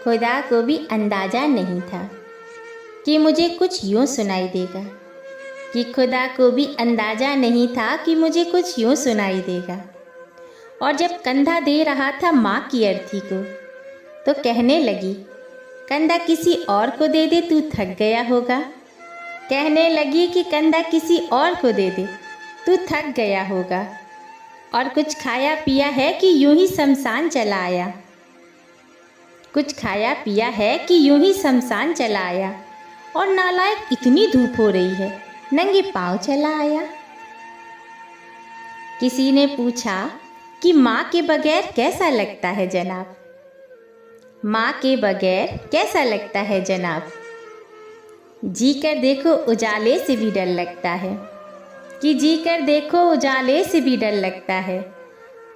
खुदा को भी अंदाज़ा नहीं था कि मुझे कुछ यूँ सुनाई देगा, कि खुदा को भी अंदाज़ा नहीं था कि मुझे कुछ यूँ सुनाई देगा। और जब कंधा दे रहा था माँ की अर्थी को, तो कहने लगी, कंधा किसी और को दे दे, तू थक गया होगा। कहने लगी कि कंधा किसी और को दे दे, तू थक गया होगा। और कुछ खाया पिया है कि यूं ही शमशान चला आया। कुछ खाया पिया है कि यूं ही शमशान चला आया। और नालायक इतनी धूप हो रही है, नंगे पाँव चला आया। किसी ने पूछा कि माँ के बगैर कैसा लगता है जनाब। माँ के बगैर कैसा लगता है जनाब। जी कर देखो उजाले से भी डर लगता है, कि जी कर देखो उजाले से भी डर लगता है।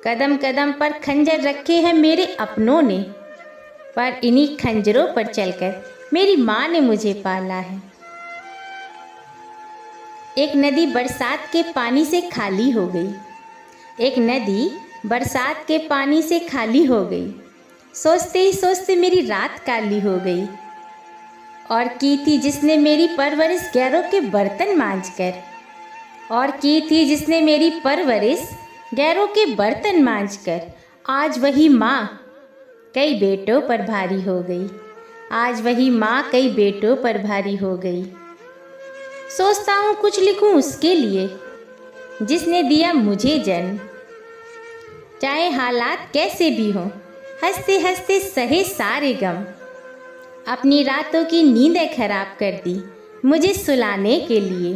कदम कदम पर खंजर रखे हैं मेरे अपनों ने, पर इन्हीं खंजरों पर चलकर मेरी माँ ने मुझे पाला है। एक नदी बरसात के पानी से खाली हो गई। एक नदी बरसात के पानी से खाली हो गई। सोचते ही सोचते मेरी रात काली हो गई। और की थी जिसने मेरी परवरिश गैरों के बर्तन मांज कर। और की थी जिसने मेरी परवरिश गैरों के बर्तन मांज कर। आज वही माँ कई बेटों पर भारी हो गई। आज वही माँ कई बेटों पर भारी हो गई। सोचता हूँ कुछ लिखूँ उसके लिए जिसने दिया मुझे जन्म। चाहे हालात कैसे भी हों, हंसते हंसते सहे सारे गम। अपनी रातों की नींदें खराब कर दी मुझे सुलाने के लिए।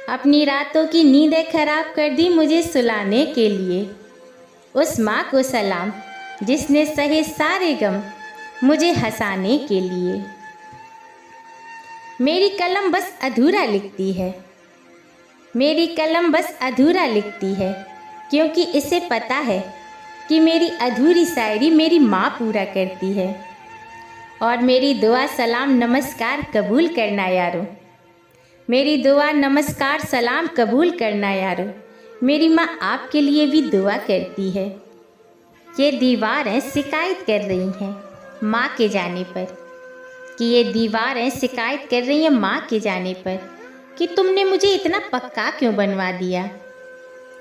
अपनी रातों की नींदें खराब कर दी मुझे सुलाने के लिए। उस माँ को सलाम जिसने सहे सारे गम मुझे हंसाने के लिए। मेरी कलम बस अधूरा लिखती है। मेरी कलम बस अधूरा लिखती है, क्योंकि इसे पता है कि मेरी अधूरी शायरी मेरी माँ पूरा करती है। और मेरी दुआ सलाम नमस्कार कबूल करना यारो। मेरी दुआ नमस्कार सलाम कबूल करना यारो। मेरी माँ आपके लिए भी दुआ करती है। ये दीवारें शिकायत कर रही हैं माँ के जाने पर, कि ये दीवारें शिकायत कर रही हैं माँ के जाने पर, कि तुमने मुझे इतना पक्का क्यों बनवा दिया।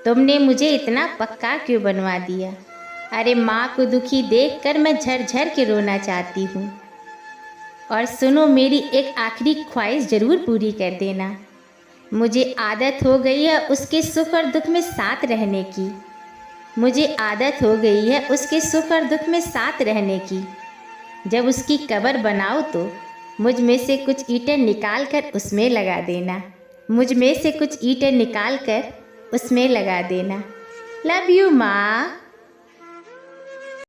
तुमने मुझे इतना पक्का क्यों बनवा दिया। अरे माँ को दुखी देखकर मैं झरझर के रोना चाहती हूँ। और सुनो मेरी एक आखिरी ख्वाहिश ज़रूर पूरी कर देना। मुझे आदत हो गई है उसके सुख और दुख में साथ रहने की। मुझे आदत हो गई है उसके सुख और दुख में साथ रहने की। जब उसकी कब्र बनाओ तो मुझ में से कुछ ईंटें निकाल कर उसमें लगा देना। मुझ में से कुछ ईंटें निकाल कर उसमें लगा देना। लव यू माँ।